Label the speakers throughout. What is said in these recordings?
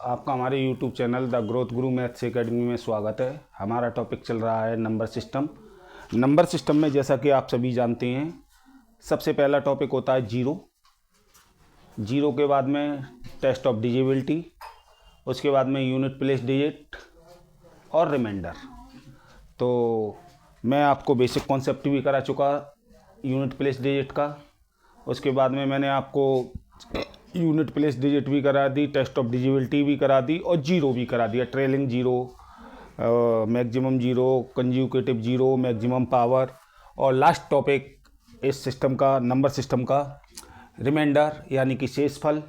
Speaker 1: आपका हमारे YouTube channel the growth Guru maths academy में स्वागत है। हमारा टॉपिक चल रहा है नंबर सिस्टम। नंबर सिस्टम में जैसा कि आप सभी जानते हैं, सबसे पहला टॉपिक होता है जीरो। जीरो के बाद में टेस्ट ऑफ डिजिबिलिटी, उसके बाद में यूनिट प्लेस डिजिट और रिमाइंडर। तो मैं आपको बेसिक कॉन्सेप्ट भी करा चुका यूनिट प्लेस डिजिट का। उसके बाद में मैंने आपको यूनिट प्लेस डिजिट भी करा दी, टेस्ट ऑफ डिजिबिलिटी भी करा दी और जीरो भी करा दिया। Trailing zero, maximum zero, consecutive zero, maximum power और लास्ट टॉपिक इस सिस्टम का, नंबर सिस्टम का, रिमाइंडर यानी कि शेषफल।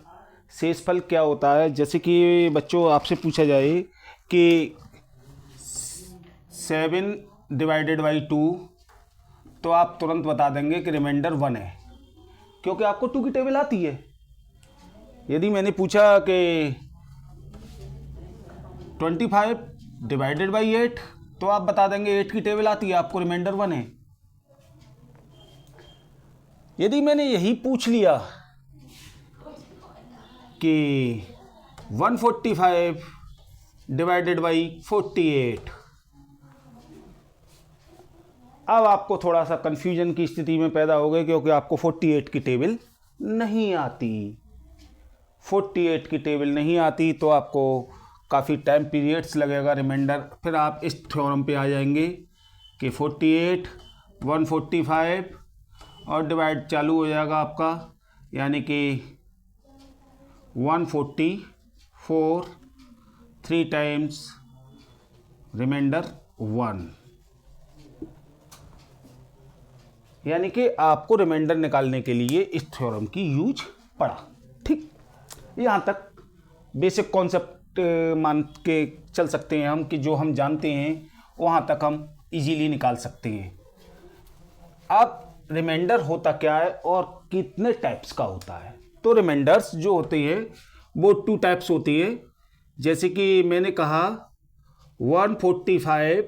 Speaker 1: शेषफल क्या होता है? जैसे कि बच्चों आपसे पूछा जाए कि 7 डिवाइडेड बाई 2, तो आप तुरंत बता देंगे कि रिमाइंडर 1 है, क्योंकि आपको 2 की टेबल आती है। यदि मैंने पूछा कि 25 डिवाइडेड बाई 8, तो आप बता देंगे 8 की टेबल आती है, आपको रिमाइंडर 1 है। यदि मैंने यही पूछ लिया कि 145 डिवाइडेड बाई 48, अब आपको थोड़ा सा कंफ्यूजन की स्थिति में पैदा हो गई, क्योंकि आपको 48 की टेबल नहीं आती। 48 की टेबल नहीं आती तो आपको काफ़ी टाइम पीरियड्स लगेगा रिमाइंडर। फिर आप इस थ्योरम पे आ जाएंगे कि 48, 145 और डिवाइड चालू हो जाएगा आपका, यानी कि 144 3 टाइम्स रिमाइंडर 1, यानी कि आपको रिमाइंडर निकालने के लिए इस थ्योरम की यूज पड़ा। ठीक, यहाँ तक बेसिक कॉन्सेप्ट मान के चल सकते हैं हम, कि जो हम जानते हैं वहाँ तक हम इजीली निकाल सकते हैं। अब रिमाइंडर होता क्या है और कितने टाइप्स का होता है? तो रिमाइंडर्स जो होते हैं वो 2 टाइप्स होती है। जैसे कि मैंने कहा 145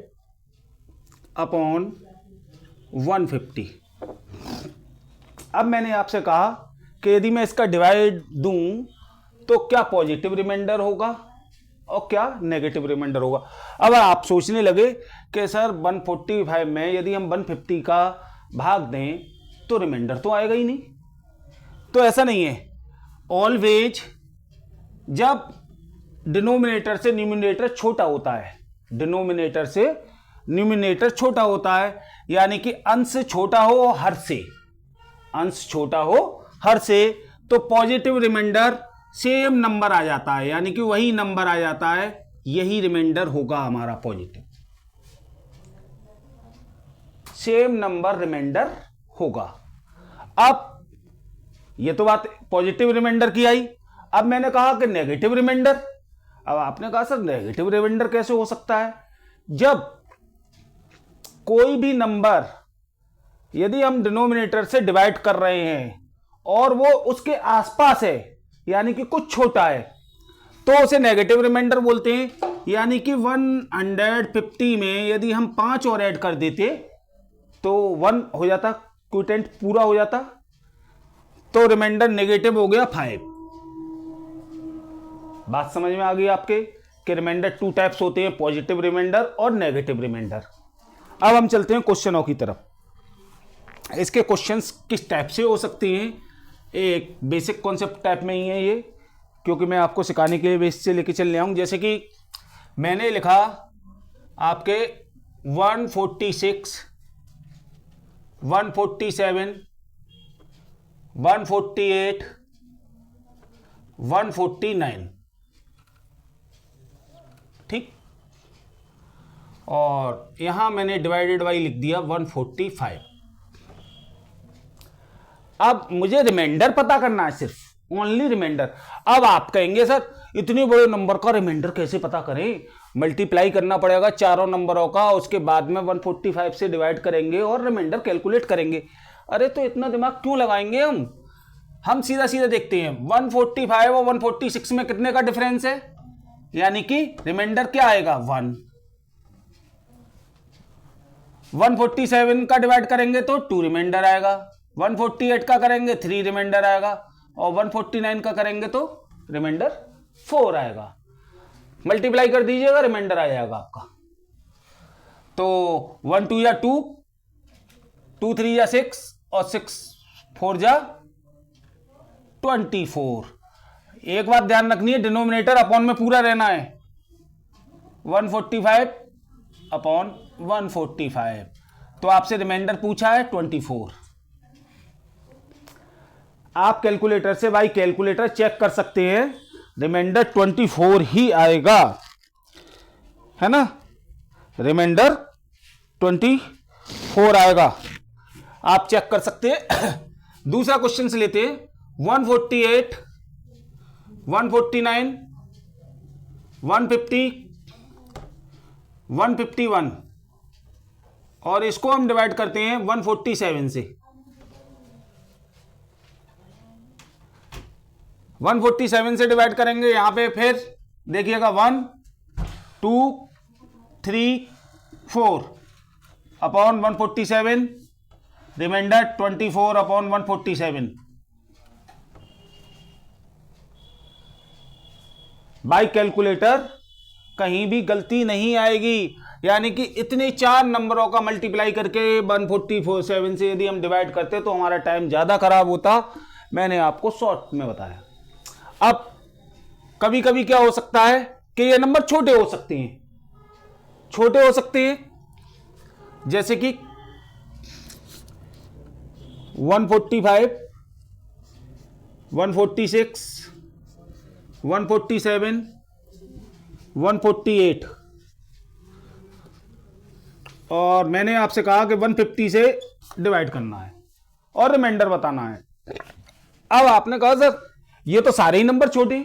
Speaker 1: अपॉन 150। अब मैंने आपसे कहा कि यदि मैं इसका डिवाइड दूं तो क्या पॉजिटिव रिमाइंडर होगा और क्या नेगेटिव रिमाइंडर होगा। अब आप सोचने लगे कि सर 145 में यदि हम 150 का भाग दें तो रिमाइंडर तो आएगा ही नहीं। तो ऐसा नहीं है। ऑलवेज जब डिनोमिनेटर से न्यूमिनेटर छोटा होता है, डिनोमिनेटर से न्यूमिनेटर छोटा होता है, यानी कि अंश छोटा हो हर से, अंश छोटा हो हर से, तो पॉजिटिव रिमाइंडर सेम नंबर आ जाता है, यानी कि वही नंबर आ जाता है, यही रिमाइंडर होगा हमारा पॉजिटिव। सेम नंबर रिमाइंडर होगा। अब ये तो बात पॉजिटिव रिमाइंडर की आई। अब मैंने कहा कि नेगेटिव रिमाइंडर। अब आपने कहा सर नेगेटिव रिमाइंडर कैसे हो सकता है? जब कोई भी नंबर यदि हम डिनोमिनेटर से डिवाइड कर रहे हैं और वो उसके आसपास है, यानी कि कुछ छोटा है, तो उसे नेगेटिव रिमाइंडर बोलते हैं। यानी कि 150 में यदि हम 5 और ऐड कर देते तो 1 हो जाता, क्वोटिएंट पूरा हो जाता, तो रिमाइंडर नेगेटिव हो गया 5। बात समझ में आ गई आपके कि रिमाइंडर 2 टाइप्स होते हैं, पॉजिटिव रिमाइंडर और नेगेटिव रिमाइंडर। अब हम चलते हैं क्वेश्चनों की तरफ। इसके क्वेश्चंस किस टाइप से हो सकते हैं? एक बेसिक कॉन्सेप्ट टाइप में ही है ये, क्योंकि मैं आपको सिखाने के लिए बेस से लेके चल रहा हूँ। जैसे कि मैंने लिखा आपके 146, 147, 148, 149, ठीक, और यहां मैंने डिवाइडेड बाई लिख दिया 145। अब मुझे रिमाइंडर पता करना है, सिर्फ ओनली रिमाइंडर। अब आप कहेंगे सर इतने बड़े नंबर का रिमाइंडर कैसे पता करें? मल्टीप्लाई करना पड़ेगा चारों नंबरों का, उसके बाद में 145 से डिवाइड करेंगे और रिमाइंडर कैलकुलेट करेंगे। अरे तो इतना दिमाग क्यों लगाएंगे हम सीधा सीधा देखते हैं। 145 और 146 में कितने का डिफरेंस है? यानी कि रिमाइंडर क्या आएगा? 1। 147 का डिवाइड करेंगे तो 2 रिमाइंडर आएगा, 148 का करेंगे 3 रिमाइंडर आएगा, और 149 का करेंगे तो रिमाइंडर 4 आएगा। मल्टीप्लाई कर दीजिएगा, रिमाइंडर आ जाएगा आपका। तो 1 2 या 2, 2 3 या 6 और 6 4 जा 24। एक बात ध्यान रखनी है, डिनोमिनेटर अपॉन में पूरा रहना है। 145 अपॉन 145। तो आपसे रिमाइंडर पूछा है 24। आप कैलकुलेटर से भाई कैलकुलेटर चेक कर सकते हैं, रिमाइंडर 24 ही आएगा, है ना। रिमाइंडर 24 आएगा, आप चेक कर सकते हैं। दूसरा क्वेश्चन से लेते हैं। 148, 149, 150, 151 और इसको हम डिवाइड करते हैं 147 से। 147 से डिवाइड करेंगे, यहां पे फिर देखिएगा 1 2 3 4 upon 147, remainder 24 upon 147। By calculator कहीं भी गलती नहीं आएगी, यानी कि इतने 4 नंबरों का मल्टीप्लाई करके 147 से यदि हम डिवाइड करते तो हमारा टाइम ज्यादा खराब होता। मैंने आपको शॉर्ट में बताया। अब कभी कभी क्या हो सकता है कि ये नंबर छोटे हो सकते हैं, छोटे हो सकते हैं, जैसे कि 145, 146, 147, 148 और मैंने आपसे कहा कि 150 से डिवाइड करना है और रिमाइंडर बताना है। अब आपने कहा सर ये तो सारे ही नंबर छोटे।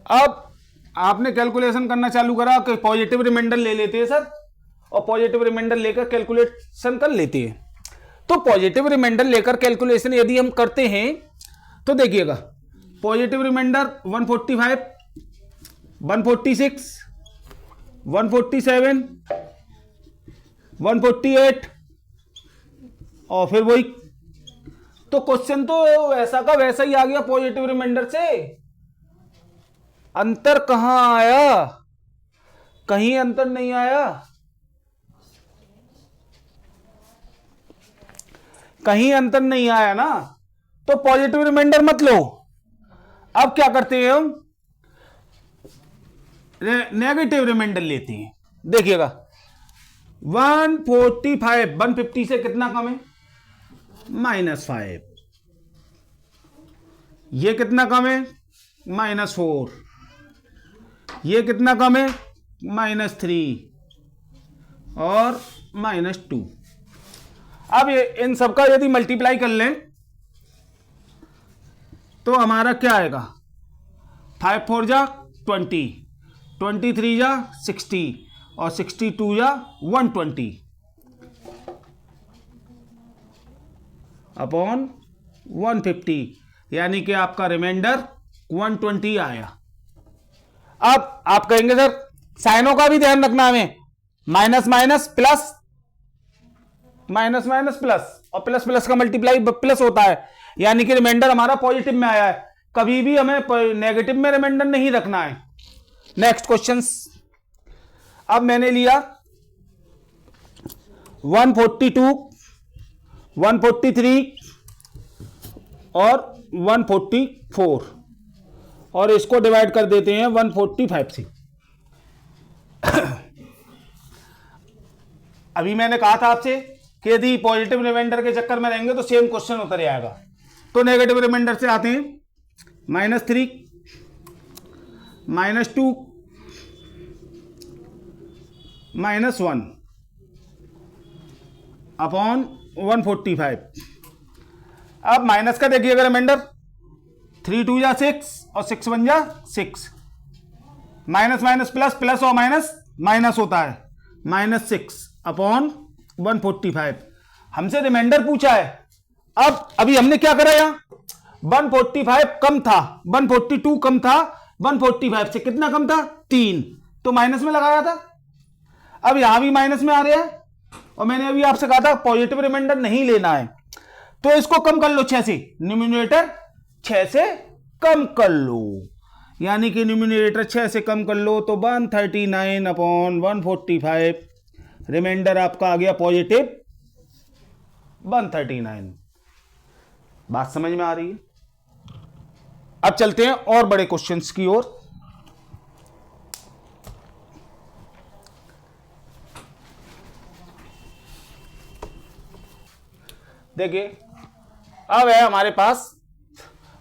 Speaker 1: अब आपने कैलकुलेशन करना चालू करा कि पॉजिटिव रिमाइंडर ले लेते हैं सर, और पॉजिटिव रिमाइंडर लेकर कैलकुलेशन कर लेते हैं। तो पॉजिटिव रिमाइंडर लेकर कैलकुलेशन यदि हम करते हैं तो देखिएगा, पॉजिटिव रिमाइंडर 145, 146, 147, 148 और फिर वही। तो क्वेश्चन तो वैसा का वैसा ही आ गया पॉजिटिव रिमाइंडर से। अंतर कहां आया? कहीं अंतर नहीं आया, कहीं अंतर नहीं आया ना। तो पॉजिटिव रिमाइंडर मत लो। अब क्या करते हैं हम, नेगेटिव रिमाइंडर लेते हैं। देखिएगा 145, 150 से कितना कम है? -5। ये कितना कम है? -4। ये कितना कम है? -3 और -2। अब ये इन सबका यदि मल्टीप्लाई कर लें तो हमारा क्या आएगा? 5 4 जा 20, 23 जा 60 और 62 जा 120 अपॉन 150, यानी कि आपका रिमाइंडर 120 आया। अब आप कहेंगे सर साइनों का भी ध्यान रखना हमें, minus minus plus, minus minus plus और प्लस प्लस का मल्टीप्लाई प्लस होता है, यानी कि रिमाइंडर हमारा पॉजिटिव में आया है। कभी भी हमें नेगेटिव में रिमाइंडर नहीं रखना है। Next question. अब मैंने लिया 142, 143 और 144 और इसको डिवाइड कर देते हैं 145 से। अभी मैंने कहा था आपसे कि यदि पॉजिटिव रिमाइंडर के चक्कर में रहेंगे तो सेम क्वेश्चन उतर आएगा। तो नेगेटिव रिमाइंडर से आते हैं -3, -2, -1 अपॉन 145। अब माइनस का देखिएगा रिमाइंडर, 3 2 जा 6 और 6 1 जा 6, माइनस माइनस प्लस, प्लस और माइनस माइनस होता है, -6 अपॉन 145। हमसे रिमाइंडर पूछा है। अब अभी हमने क्या करा, यहां 145 कम था, 142 कम था, 145 से कितना कम था? 3, तो माइनस में लगाया था। अब यहां भी माइनस में आ रहा है और मैंने अभी आपसे कहा था पॉजिटिव रिमाइंडर नहीं लेना है, तो इसको कम कर लो 6 से, न्यूमरेटर 6 से कम कर लो, यानी कि न्यूमिनेटर 6 से कम कर लो तो 139 अपॉन 145, रिमाइंडर आपका आ गया पॉजिटिव 139। बात समझ में आ रही है? अब चलते हैं और बड़े क्वेश्चंस की ओर। देखिए अब है हमारे पास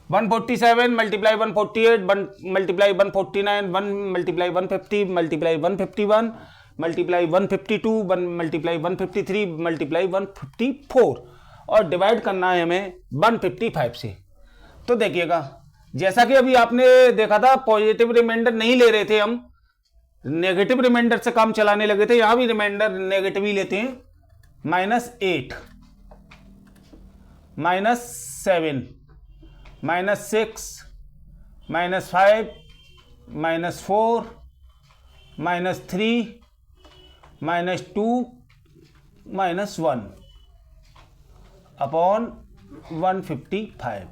Speaker 1: 147 multiply 148 multiply 149 1 multiply 150 multiply 151 multiply 152 1 multiply 153 multiply 154 और डिवाइड करना है हमें 155 से। तो देखिएगा जैसा कि अभी आपने देखा था पॉजिटिव रिमाइंडर नहीं ले रहे थे, हम नेगेटिव रिमाइंडर से काम चलाने लगे थे। यहां भी रिमाइंडर नेगेटिव ही लेते हैं। -8 -7 -6 -5 -4 -3 -2 -1 अपॉन 155।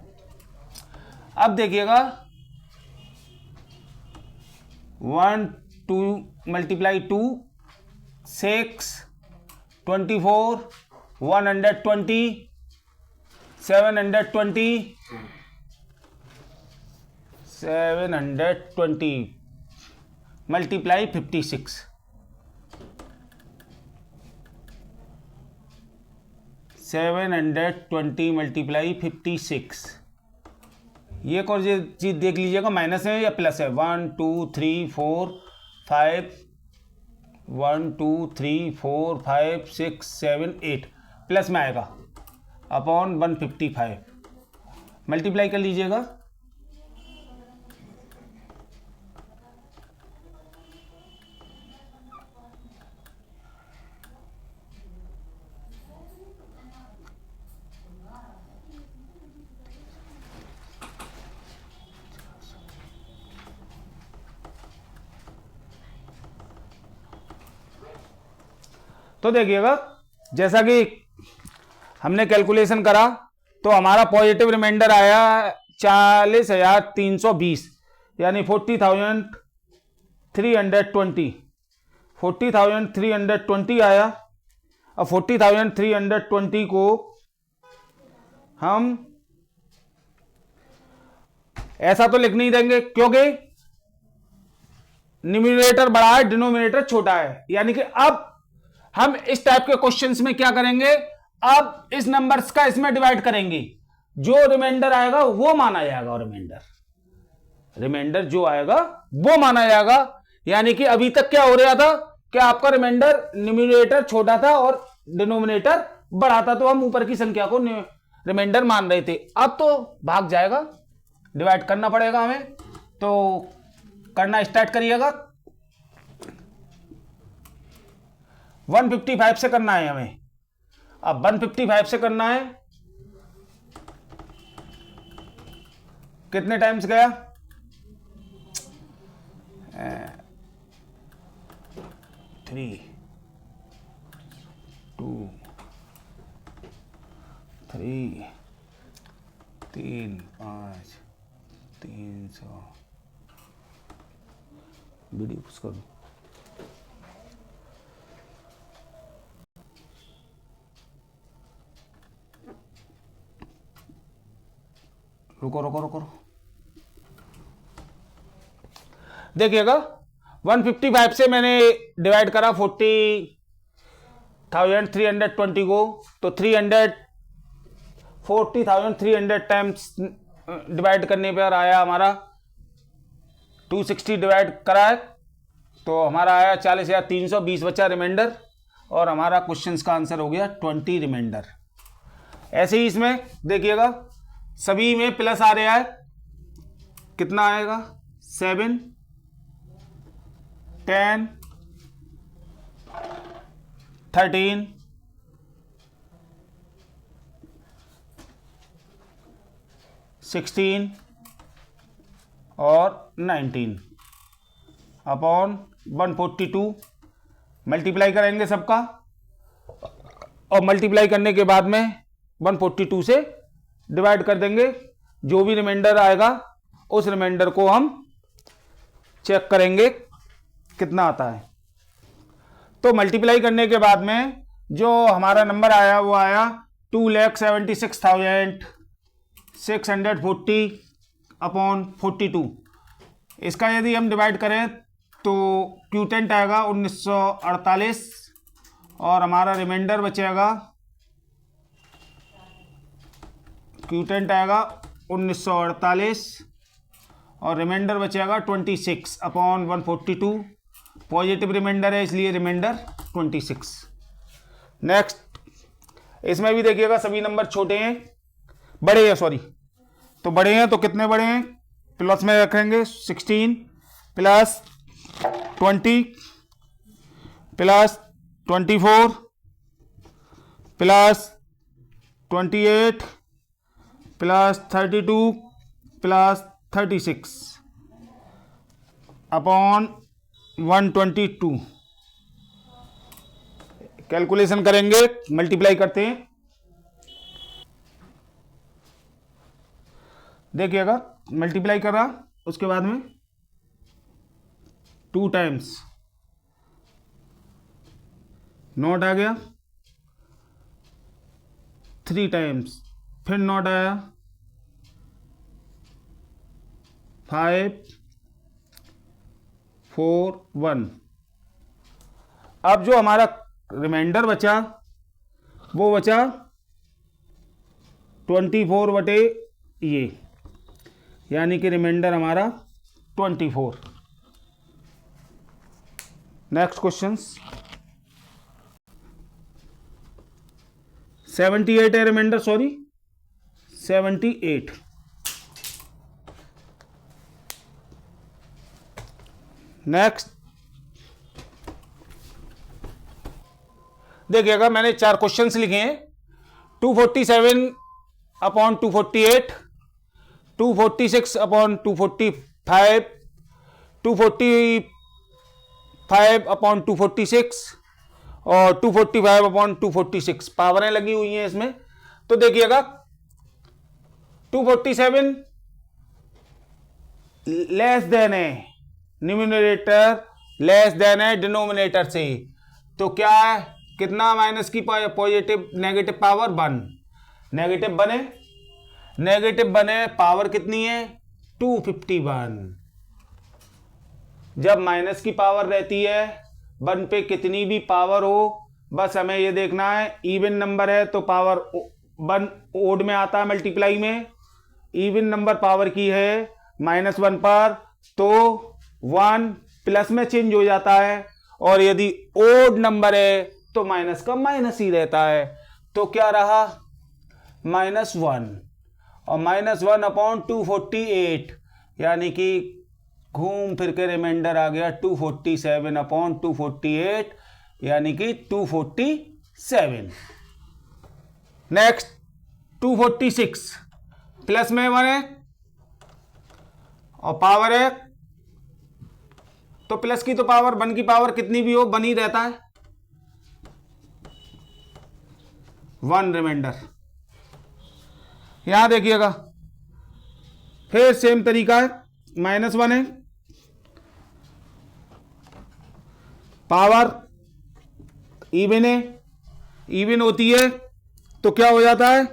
Speaker 1: अब देखिएगा 1 2 मल्टीप्लाई 2 6 24 120 720 मल्टीप्लाई 56 720 मल्टीप्लाई 56। ये कौन सी चीज देख लीजिएगा, माइनस है या प्लस है? 1 2 3 4 5 1 2 3 4 5 6 7 8 प्लस में आएगा अपॉन 155। मल्टीप्लाई कर लीजिएगा। तो देखिएगा जैसा कि हमने कैलकुलेशन करा तो हमारा पॉजिटिव रिमाइंडर आया 40,320 यानी 40,320 आया। अब 40,320 को हम ऐसा तो लिख नहीं देंगे क्योंकि न्यूमरेटर बड़ा है डिनोमिनेटर छोटा है। यानी कि अब हम इस टाइप के क्वेश्चंस में क्या करेंगे, अब इस नंबर्स का इसमें डिवाइड करेंगे, जो रिमाइंडर आएगा वो माना जाएगा। रिमाइंडर जो आएगा वो माना जाएगा। यानी कि अभी तक क्या हो रहा था कि आपका रिमाइंडर न्यूमरेटर छोटा था और डिनोमिनेटर बड़ा था, तो हम ऊपर की संख्या को रिमाइंडर मान रहे थे। अब तो भाग जाएगा, डिवाइड करना पड़ेगा हमें। तो करना स्टार्ट करिएगा। 155 से करना है हमें। अब 155 से करना है, कितने टाइम्स गया? 3 2 3 3 5 300 वीडियो पुश करो। रुको। देखिएगा 155 से मैंने डिवाइड करा 40,320 को, तो 40,300 टाइम्स डिवाइड करने पर आया हमारा 260 डिवाइड करा है तो हमारा आया 40,320 बचा रिमाइंडर और हमारा क्वेश्चंस का आंसर हो गया 20 रिमाइंडर। ऐसे ही इसमें देखिएगा सभी में प्लस आ रहा है, कितना आएगा? 7 10 13 16 और 19 अपॉन 142। मल्टीप्लाई करेंगे सबका और मल्टीप्लाई करने के बाद में 142 से डिवाइड कर देंगे। जो भी रिमाइंडर आएगा उस रिमाइंडर को हम चेक करेंगे कितना आता है। तो मल्टीप्लाई करने के बाद में जो हमारा नंबर आया वो आया 2,76,640 अपॉन 42। इसका यदि हम डिवाइड करें तो क्यूटेंट आएगा 1948 और हमारा रिमाइंडर बचेगा, क्यूटेंट आएगा 1948 और रिमाइंडर बचेगा 26 अपॉन 142। पॉजिटिव रिमाइंडर है इसलिए रिमाइंडर 26। नेक्स्ट, इसमें भी देखिएगा सभी नंबर छोटे हैं, बड़े हैं सॉरी, तो बड़े हैं तो कितने बड़े हैं, प्लस में रखेंगे 16 plus 20 plus 24 plus 28 plus 32 plus 36 upon 122। Calculation करेंगे, मल्टीप्लाई करते हैं। देखिएगा मल्टीप्लाई कर रहा, उसके बाद में 2 टाइम्स नॉट आ गया, 3 टाइम्स फिर नॉट आया, 5 4 1। अब जो हमारा रिमाइंडर बचा वो बचा 24 बटे ये, यानी कि रिमाइंडर हमारा 24। नेक्स्ट क्वेश्चंस, 78 है रिमाइंडर, सॉरी 78। नेक्स्ट देखिएगा मैंने 4 क्वेश्चंस लिखे हैं। 247 अपॉन 248, 246 अपॉन 245, 245 अपॉन 246 और 245 अपॉन 246। पावरें लगी हुई हैं इसमें। तो देखिएगा 247 लेस देन है न्यूमरेटर, लेस देन है डिनोमिनेटर से, तो क्या है, कितना माइनस की पॉजिटिव नेगेटिव पावर 1, नेगेटिव बने, नेगेटिव बने, पावर कितनी है 251। जब माइनस की पावर रहती है 1 पे कितनी भी पावर हो, बस हमें ये देखना है इवन नंबर है तो पावर 1 ओड में आता है, मल्टीप्लाई में। इवन नंबर पावर की है -1 पर तो 1 प्लस में चेंज हो जाता है, और यदि ओड नंबर है तो माइनस का माइनस ही रहता है। तो क्या रहा -1 और -1 अपॉन 248, यानी कि घूम फिर के रिमाइंडर आ गया 247 अपॉन 248, यानी कि 247। नेक्स्ट 246 प्लस में 1 है और पावर है, तो प्लस की तो पावर 1 की पावर कितनी भी हो 1 ही रहता है, 1 रिमाइंडर। यहां देखिएगा फिर सेम तरीका है, -1 है, पावर इवन है, इवन होती है तो क्या हो जाता है,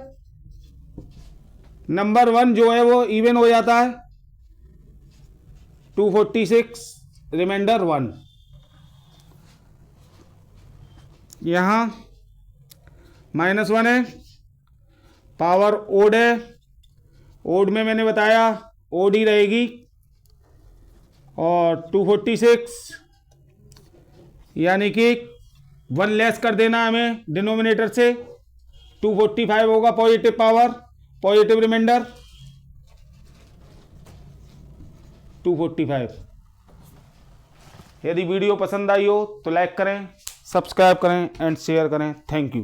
Speaker 1: नंबर 1 जो है वो इवन हो जाता है, 246 रिमाइंडर 1। यहां -1 है, पावर ओड है, ओड में मैंने बताया ओड ही रहेगी, और 246 यानी कि 1 लेस कर देना हमें डिनोमिनेटर से, 245 होगा पॉजिटिव पावर, पॉजिटिव रिमाइंडर 245। यदि वीडियो पसंद आई हो तो लाइक करें, सब्सक्राइब करें एंड शेयर करें। Thank you.